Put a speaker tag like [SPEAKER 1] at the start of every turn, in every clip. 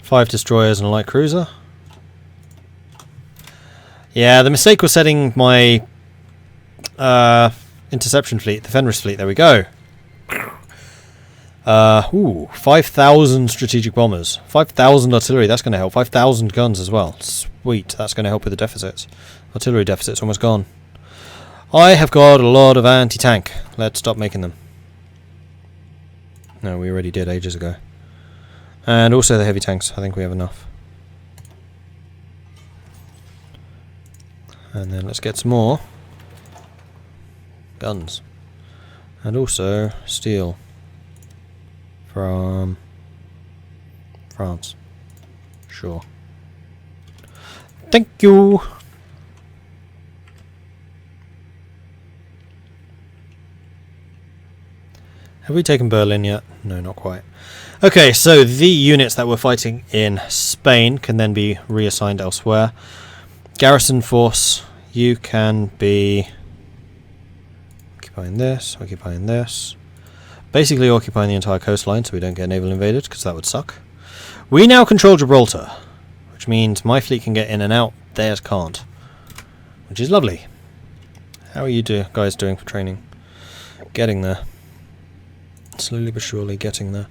[SPEAKER 1] 5 destroyers and a light cruiser. Yeah, the mistake was setting my interception fleet, the Fenris fleet. There we go. 5,000 strategic bombers. 5,000 artillery, that's going to help. 5,000 guns as well. Sweet, that's going to help with the deficits. Artillery deficit's almost gone. I have got a lot of anti-tank. Let's stop making them. No, we already did ages ago. And also the heavy tanks, I think we have enough. And then let's get some more guns. And also steel from France. Sure. Thank you! Have we taken Berlin yet? No, not quite. Okay, so the units that were fighting in Spain can then be reassigned elsewhere. Garrison force, you can be occupying this. Basically occupying the entire coastline so we don't get naval invaded, because that would suck. We now control Gibraltar, which means my fleet can get in and out, theirs can't. Which is lovely. How are you guys doing for training? Getting there. Slowly but surely getting there.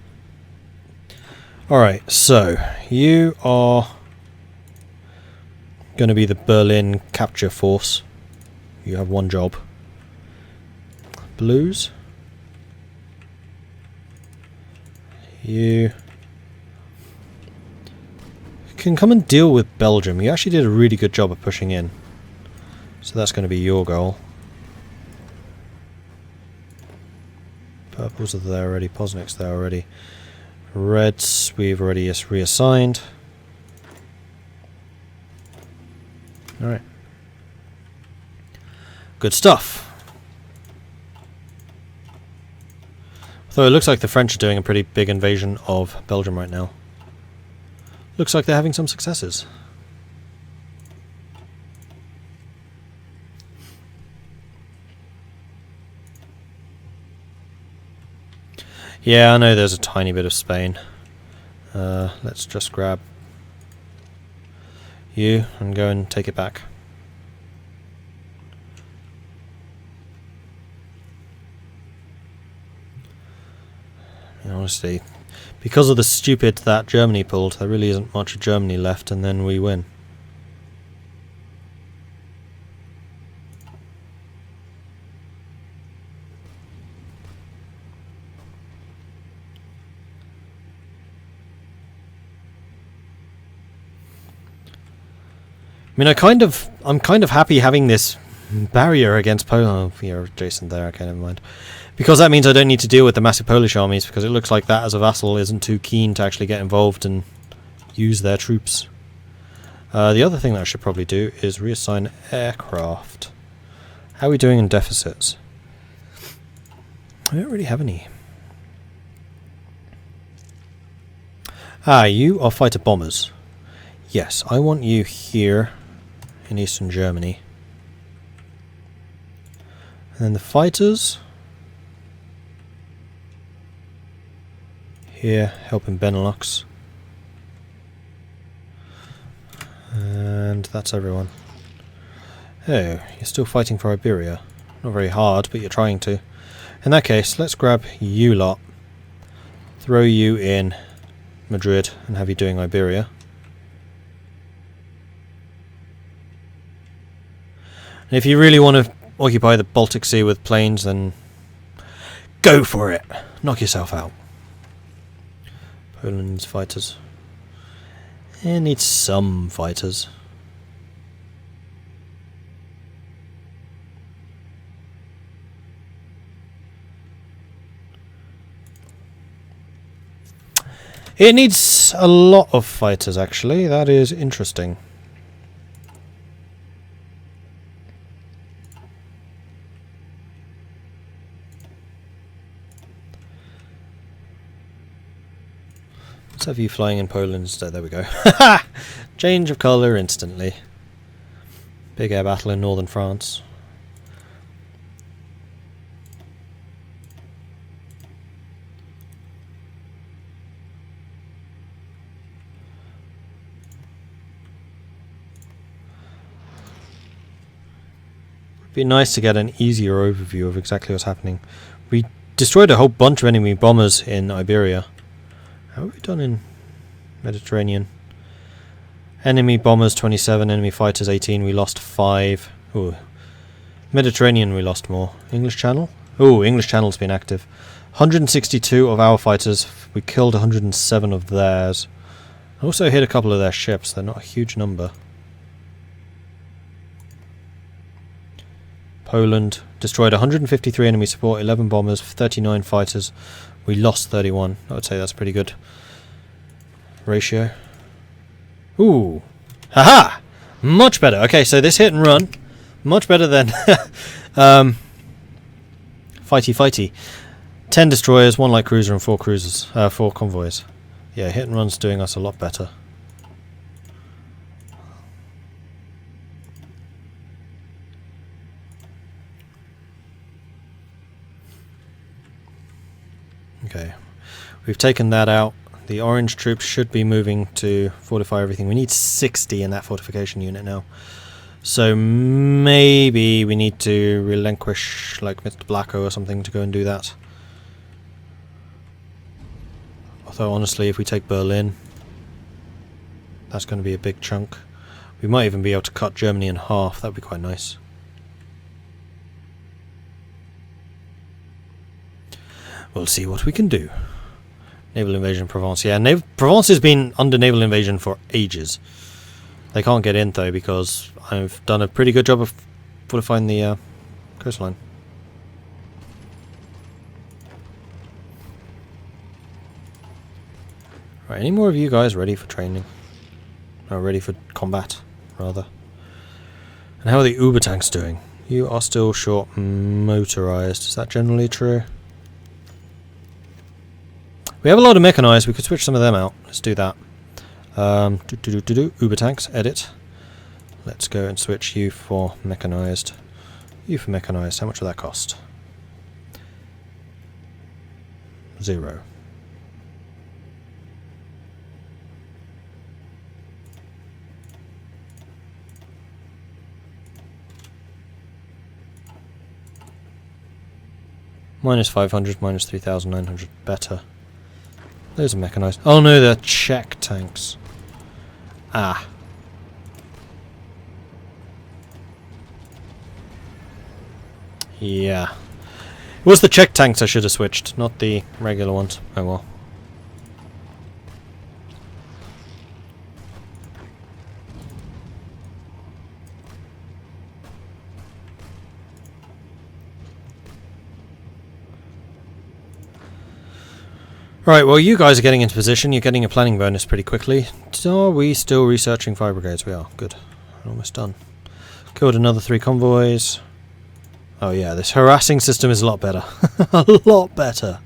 [SPEAKER 1] Alright, so you are going to be the Berlin capture force. You have one job. Blues. You can come and deal with Belgium. You actually did a really good job of pushing in. So that's going to be your goal. Purples are there already. Poznik's there already. Reds we've already reassigned. Alright. Good stuff. Though it looks like the French are doing a pretty big invasion of Belgium right now. Looks like they're having some successes. Yeah, I know there's a tiny bit of Spain. Let's just grab you and go and take it back. Honestly, because of the stupid that Germany pulled, there really isn't much of Germany left, and then we win. I mean, I'm kind of happy having this barrier against Poland. Oh, you're adjacent there. Okay, never mind. Because that means I don't need to deal with the massive Polish armies, because it looks like that as a vassal isn't too keen to actually get involved and use their troops. The other thing that I should probably do is reassign aircraft. How are we doing in deficits? I don't really have any. Ah, you are fighter bombers. Yes, I want you here in Eastern Germany. And then the fighters here helping Benelux. And that's everyone. Oh, you're still fighting for Iberia. Not very hard, but you're trying to. In that case, let's grab you lot, throw you in Madrid, and have you doing Iberia. And if you really want to occupy the Baltic Sea with planes, then go for it. Knock yourself out. Poland's fighters. It needs some fighters. It needs a lot of fighters, actually. That is interesting. Let's have you flying in Poland instead. There we go. Change of colour instantly. Big air battle in northern France. Be nice to get an easier overview of exactly what's happening. We destroyed a whole bunch of enemy bombers in Iberia. How have we done in Mediterranean? Enemy bombers 27, enemy fighters 18. We lost 5. Ooh. Mediterranean we lost more. English Channel? Ooh, English Channel's been active. 162 of our fighters. We killed 107 of theirs. Also hit a couple of their ships. They're not a huge number. Poland destroyed 153 enemy support, 11 bombers, 39 fighters. We lost 31. I would say that's pretty good ratio. Ooh. Haha! Much better. Okay, so this hit and run. Much better than fighty. 10 destroyers, 1 light cruiser and 4 cruisers. 4 convoys. Yeah, hit and run's doing us a lot better. Okay, we've taken that out. The orange troops should be moving to fortify everything. We need 60 in that fortification unit now. So maybe we need to relinquish like Mr. Blacko or something to go and do that. Although honestly, if we take Berlin, that's going to be a big chunk. We might even be able to cut Germany in half. That would be quite nice. We'll see what we can do. Naval invasion of Provence. Yeah, Provence has been under naval invasion for ages. They can't get in though because I've done a pretty good job of fortifying the coastline. Right, any more of you guys ready for training? Or ready for combat, rather. And how are the Uber tanks doing? You are still short motorized. Is that generally true? We have a lot of mechanized. We could switch some of them out. Let's do that. Uber tanks, edit. Let's go and switch you for mechanized. You for mechanized. How much will that cost? 0. Minus 500, minus 3,900. Better. Those are mechanized. Oh no, they're Czech tanks. Ah. Yeah. It was the Czech tanks I should have switched, not the regular ones. Oh well. Right, well you guys are getting into position, you're getting a planning bonus pretty quickly. Are we still researching fire brigades? We are, good. Almost done. Killed another 3 convoys. Oh yeah, this harassing system is a lot better. A lot better.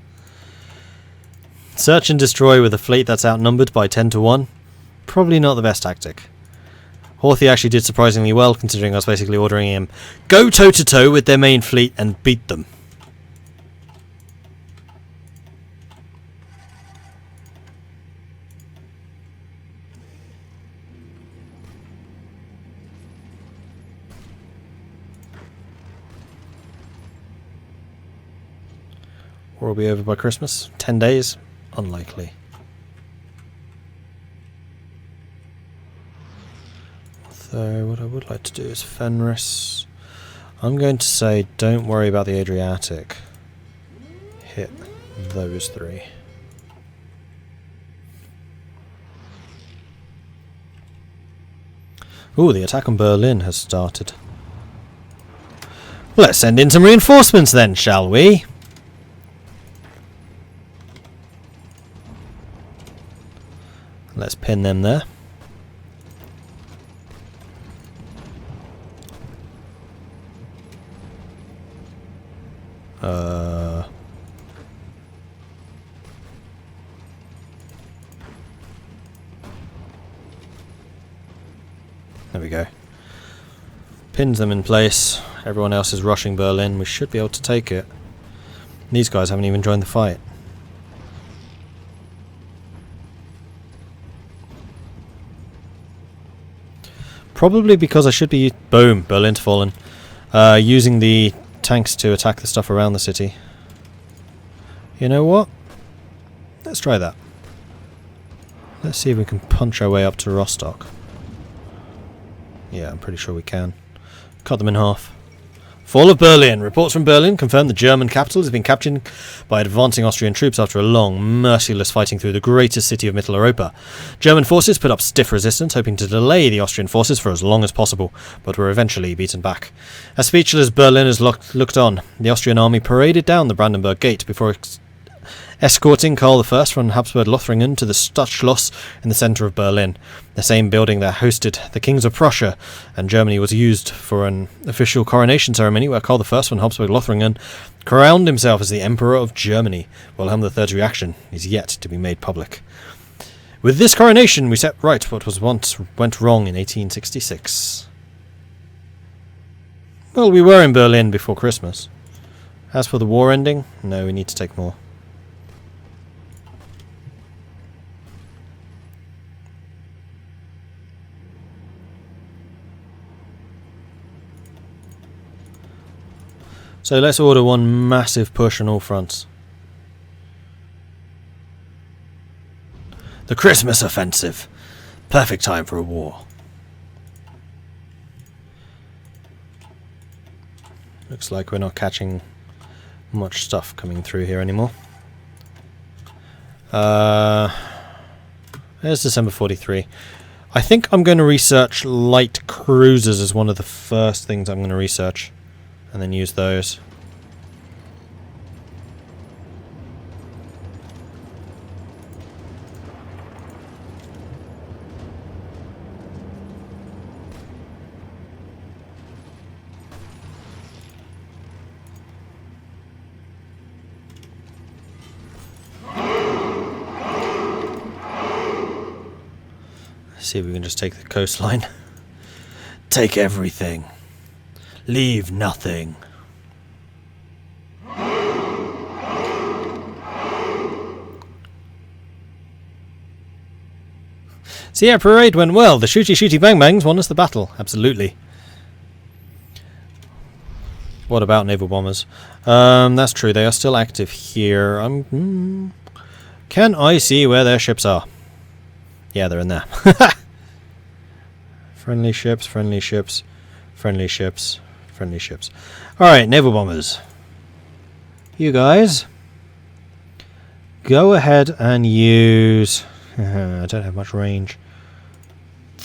[SPEAKER 1] Search and destroy with a fleet that's outnumbered by 10 to 1. Probably not the best tactic. Horthy actually did surprisingly well considering I was basically ordering him go toe to toe with their main fleet and beat them. War will be over by Christmas. 10 days? Unlikely. So what I would like to do is Fenris. I'm going to say don't worry about the Adriatic. Hit those 3. Ooh, the attack on Berlin has started. Let's send in some reinforcements then, shall we? Let's pin them there. There we go. Pins them in place. Everyone else is rushing Berlin. We should be able to take it. These guys haven't even joined the fight. Probably because I should be... Boom! Berlin's fallen. using the tanks to attack the stuff around the city. You know what? Let's try that. Let's see if we can punch our way up to Rostock. Yeah, I'm pretty sure we can. Cut them in half. Fall of Berlin. Reports from Berlin confirm the German capital has been captured by advancing Austrian troops after a long, merciless fighting through the greatest city of Middle Europa. German forces put up stiff resistance, hoping to delay the Austrian forces for as long as possible, but were eventually beaten back. As speechless Berliners looked on, the Austrian army paraded down the Brandenburg Gate before escorting Karl I from Habsburg-Lothringen to the Stadtschloss in the centre of Berlin, the same building that hosted the kings of Prussia and Germany was used for an official coronation ceremony where Karl I von Habsburg-Lothringen crowned himself as the Emperor of Germany. Wilhelm III's reaction is yet to be made public. With this coronation, we set right what was once went wrong in 1866. Well, we were in Berlin before Christmas. As for the war ending, no, we need to take more. So let's order one massive push on all fronts. The Christmas offensive. Perfect time for a war. Looks like we're not catching much stuff coming through here anymore. There's December 43. I think I'm going to research light cruisers as one of the first things I'm going to research. And then use those. Let's see if we can just take the coastline. Take everything. Leave nothing. See, our parade went well. The shooty bang bangs won us the battle. Absolutely. What about naval bombers? That's true. They are still active here. Can I see where their ships are? Yeah, they're in there. Friendly ships, friendly ships, friendly ships. Friendly ships. Alright, naval bombers. You guys. Go ahead and use... I don't have much range.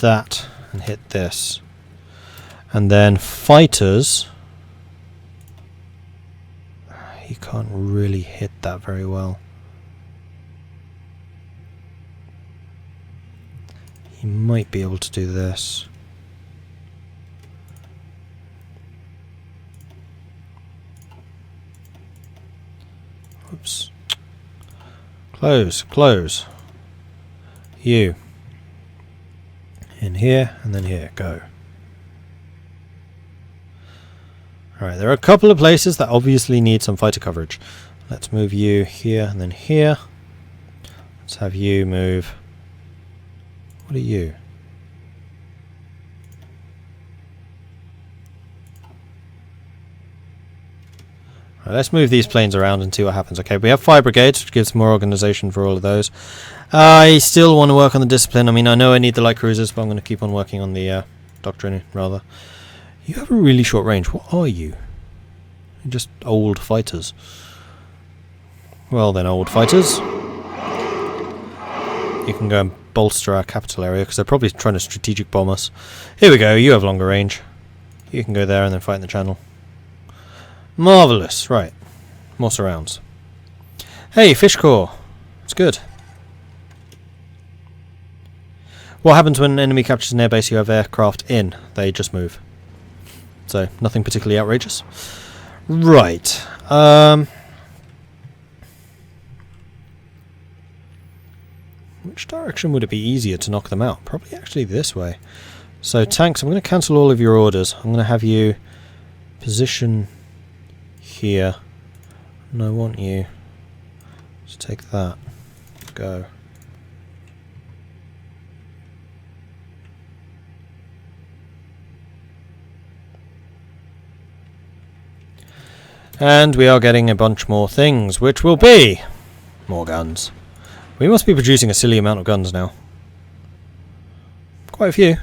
[SPEAKER 1] That. And hit this. And then fighters. You can't really hit that very well. You might be able to do this. Oops. Close, close. You. In here, and then here. Go. Alright, there are a couple of places that obviously need some fighter coverage. Let's move you here, and then here. Let's have you move. What are you? Right, let's move these planes around and see what happens. Okay, we have fire brigades, which gives more organisation for all of those. I still want to work on the discipline. I mean, I know I need the light cruisers, but I'm going to keep on working on the doctrine, rather. You have a really short range. What are you? You're just old fighters. Well then, old fighters. You can go and bolster our capital area, because they're probably trying to strategic bomb us. Here we go, you have longer range. You can go there and then fight in the channel. Marvellous, right. More surrounds. Hey, fish core. It's good. What happens when an enemy captures an airbase you have aircraft in? They just move. So, nothing particularly outrageous. Right. Which direction would it be easier to knock them out? Probably actually this way. So, tanks, I'm going to cancel all of your orders. I'm going to have you position here. And I want you to take that. Go. And we are getting a bunch more things, which will be more guns. We must be producing a silly amount of guns now. Quite a few.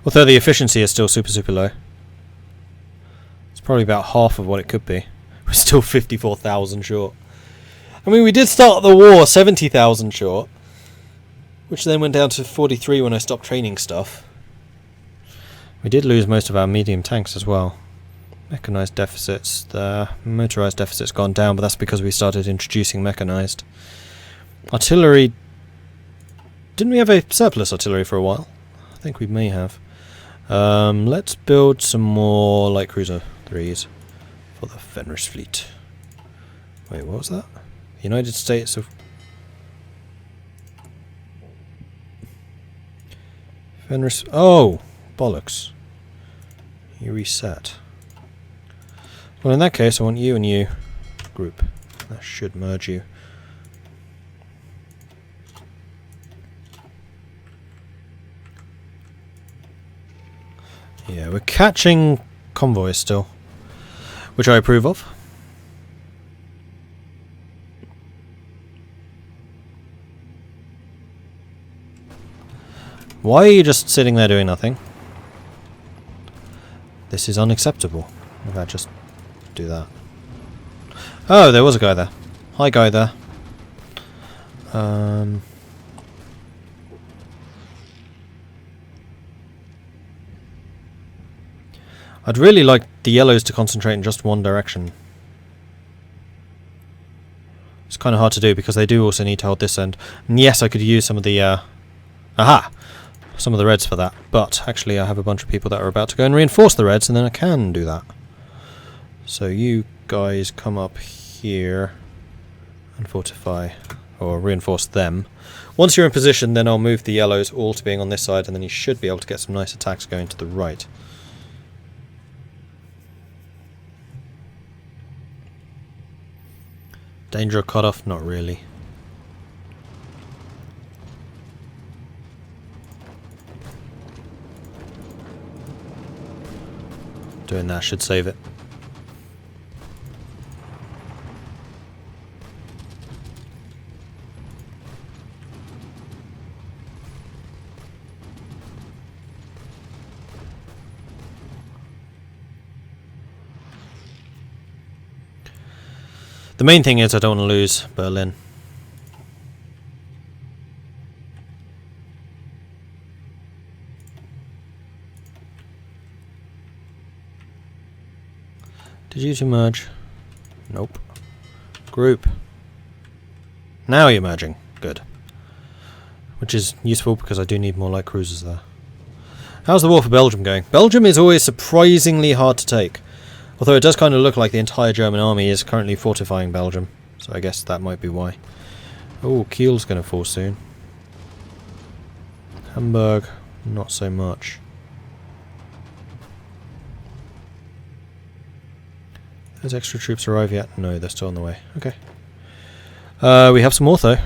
[SPEAKER 1] Although the efficiency is still super low. It's probably about half of what it could be. We're still 54,000 short. I mean, we did start the war 70,000 short, which then went down to 43 when I stopped training stuff. We did lose most of our medium tanks as well. Mechanized deficits, the motorized deficit's gone down, but that's because we started introducing mechanized. Artillery, didn't we have a surplus artillery for a while? I think we may have. Let's build some more light cruiser 3s for the Fenris fleet. Wait, what was that? United States of... Fenris... Oh! Bollocks. You reset. Well, in that case, I want you and you group. That should merge you. Yeah, we're catching convoys still, which I approve of. Why are you just sitting there doing nothing? This is unacceptable. If I just do that. Oh, there was a guy there. Hi, guy there. I'd really like the yellows to concentrate in just one direction. It's kind of hard to do because they do also need to hold this end. And yes, I could use some of the some of the reds for that, but actually I have a bunch of people that are about to go and reinforce the reds, and then I can do that. So you guys come up here and fortify, or reinforce them. Once you're in position, then I'll move the yellows all to being on this side, and then you should be able to get some nice attacks going to the right. Danger of cut-off? Not really. Doing that should save it. The main thing is I don't want to lose Berlin. Did you two merge? Nope. Group. Now you're merging. Good. Which is useful because I do need more light cruisers there. How's the war for Belgium going? Belgium is always surprisingly hard to take. Although it does kind of look like the entire German army is currently fortifying Belgium. So I guess that might be why. Oh, Kiel's going to fall soon. Hamburg, not so much. Those extra troops arrive yet? No, they're still on the way. Okay. We have some more though.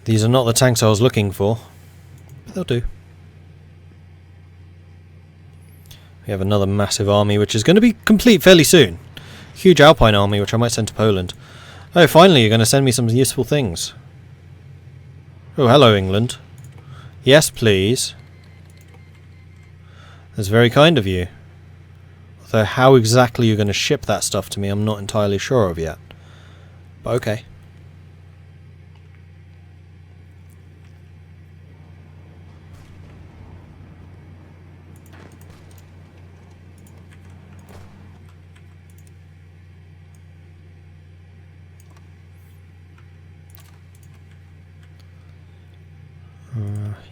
[SPEAKER 1] These are not the tanks I was looking for. But they'll do. We have another massive army which is going to be complete fairly soon. Huge Alpine army which I might send to Poland. Oh, finally you're going to send me some useful things. Oh, hello England. Yes, please. That's very kind of you. Although how exactly you're going to ship that stuff to me I'm not entirely sure of yet. But okay.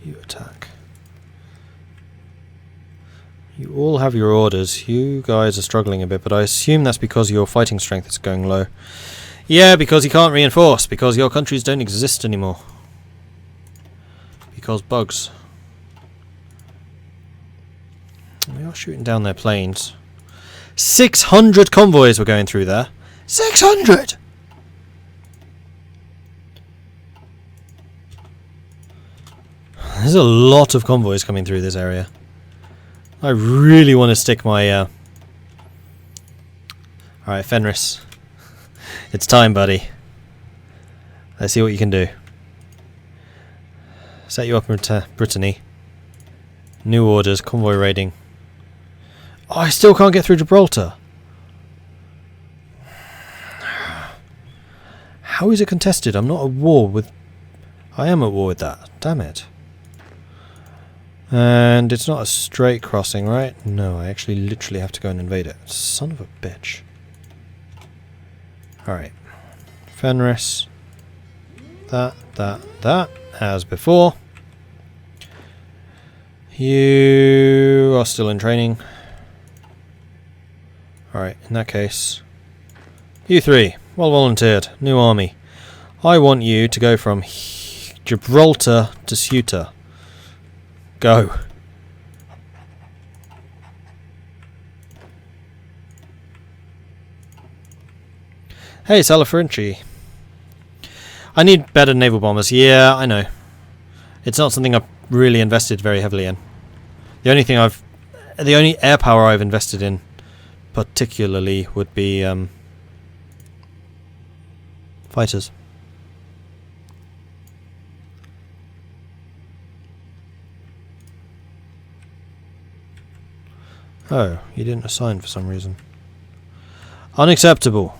[SPEAKER 1] You attack. You all have your orders. You guys are struggling a bit, but I assume that's because your fighting strength is going low. Yeah, because you can't reinforce, because your countries don't exist anymore. Because bugs. We are shooting down their planes. 600 convoys were going through there. 600! There's a lot of convoys coming through this area. I really want to stick my... Alright, Fenris. It's time, buddy. Let's see what you can do. Set you up into Brittany. New orders, convoy raiding. Oh, I still can't get through Gibraltar. How is it contested? I'm not at war with... I am at war with that. Damn it. And it's not a straight crossing, right? No, I actually literally have to go and invade it. Son of a bitch. Alright. Fenris. That. As before. You are still in training. Alright, in that case. You three. Well volunteered. New army. I want you to go from Gibraltar to Ceuta. Go. Hey, Salafrinci. I need better naval bombers. Yeah, I know. It's not something I've really invested very heavily in. The only air power I've invested in particularly would be fighters. Oh, you didn't assign for some reason. Unacceptable.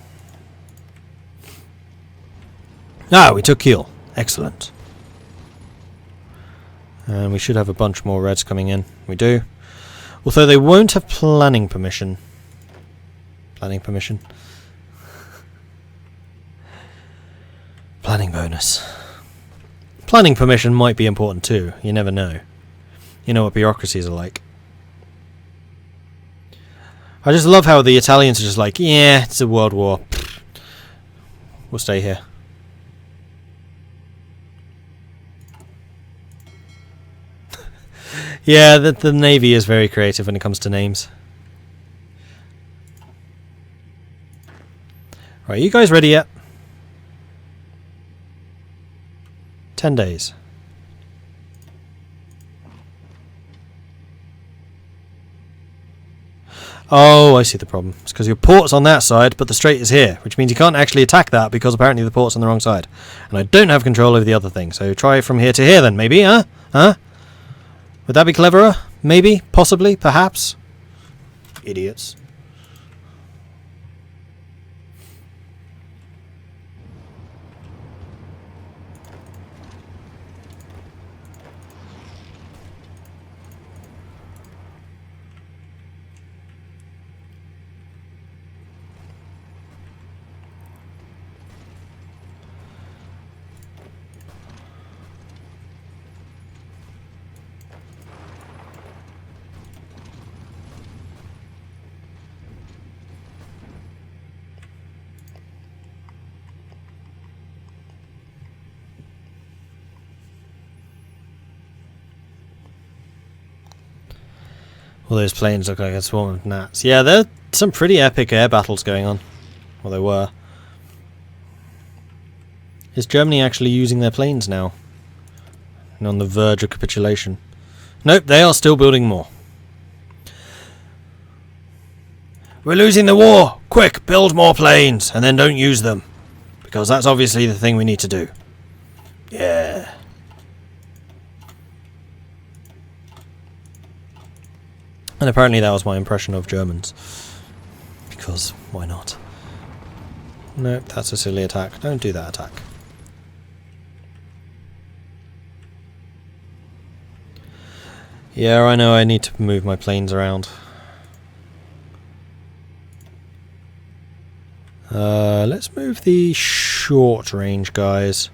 [SPEAKER 1] Ah, we took Kiel. Excellent. And we should have a bunch more Reds coming in. We do. Although they won't have planning permission. Planning permission. Planning bonus. Planning permission might be important too. You never know. You know what bureaucracies are like. I just love how the Italians are just like, yeah, it's a world war. We'll stay here. Yeah, the Navy is very creative when it comes to names. Right, you guys ready yet? 10 days. Oh, I see the problem. It's because your port's on that side, but the strait is here, which means you can't actually attack that because apparently the port's on the wrong side. And I don't have control over the other thing, so try from here to here then, maybe, huh? Huh? Would that be cleverer? Maybe? Possibly? Perhaps? Idiots. All those planes look like a swarm of gnats. Yeah, there are some pretty epic air battles going on. Well, they were. Is Germany actually using their planes now? And on the verge of capitulation? Nope, they are still building more. We're losing the war! Quick, build more planes, and then don't use them. Because that's obviously the thing we need to do. Yeah. And apparently that was my impression of Germans. Because, why not? Nope, that's a silly attack. Don't do that attack. Yeah, I know I need to move my planes around. Let's move the short range guys.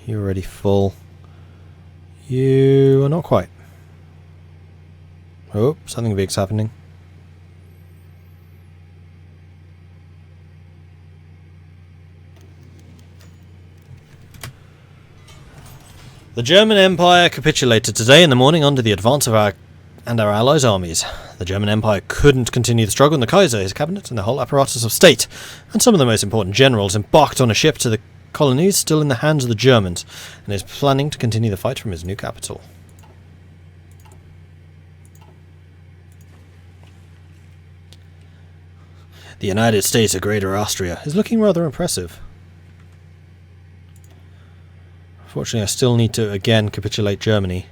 [SPEAKER 1] You're already full. You are not quite. Oh, something big's happening. The German Empire capitulated today in the morning under the advance of our allies' armies. The German Empire couldn't continue the struggle, and the Kaiser, his cabinet, and the whole apparatus of state, and some of the most important generals embarked on a ship to the colonies still in the hands of the Germans, and is planning to continue the fight from his new capital. The United States of Greater Austria is looking rather impressive. Unfortunately, I still need to again capitulate Germany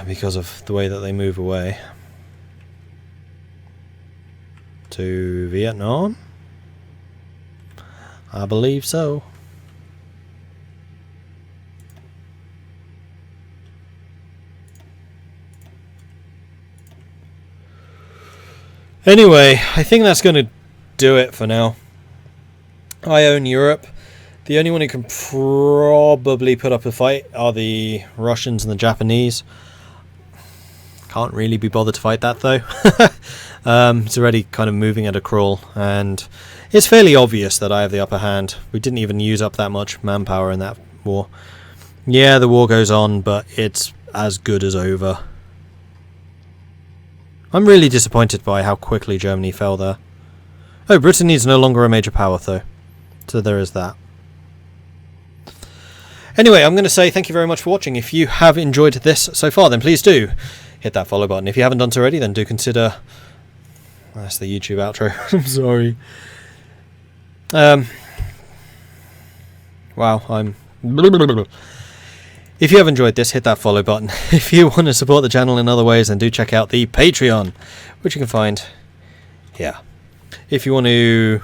[SPEAKER 1] because of the way that they move away. To Vietnam? I believe so. Anyway, I think that's going to do it for now. I own Europe. The only one who can probably put up a fight are the Russians and the Japanese. Can't really be bothered to fight that though. It's already kind of moving at a crawl, and it's fairly obvious that I have the upper hand. We didn't even use up that much manpower in that war. Yeah, the war goes on, but it's as good as over. I'm really disappointed by how quickly Germany fell there. Oh, Britain is no longer a major power though, so there is that. Anyway, I'm going to say thank you very much for watching. If you have enjoyed this so far, then please do hit that follow button. If you haven't done so already, then do consider... That's the YouTube outro. I'm sorry. Wow, I'm... If you have enjoyed this, hit that follow button. If you want to support the channel in other ways, then do check out the Patreon, which you can find here. If you want to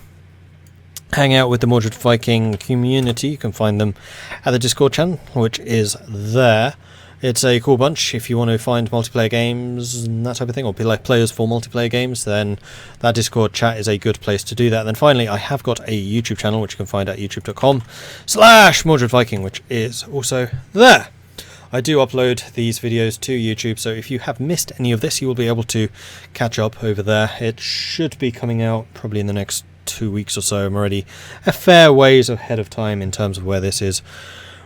[SPEAKER 1] hang out with the Mordred Viking community, you can find them at the Discord channel, which is there. It's a cool bunch. If you want to find multiplayer games and that type of thing, or players for multiplayer games, then that Discord chat is a good place to do that. And then finally, I have got a YouTube channel, which you can find at youtube.com/MordredViking, which is also there. I do upload these videos to YouTube, so if you have missed any of this, you will be able to catch up over there. It should be coming out probably in the next 2 weeks or so. I'm already a fair ways ahead of time in terms of where this is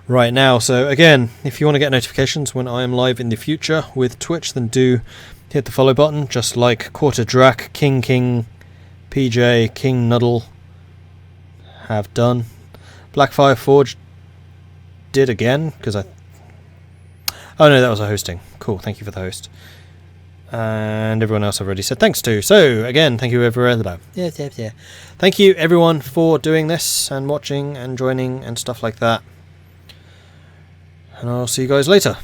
[SPEAKER 1] right now. So again, if you want to get notifications when I am live in the future with Twitch, then do hit the follow button, just like Quarter Drac, King, PJ, King Nuddle have done. Blackfire Forge did again, because I... Oh no, that was a hosting. Cool, thank you for the host. And everyone else I've already said thanks to. So again, thank you everyone. Yeah. Thank you everyone for doing this and watching and joining and stuff like that. And I'll see you guys later.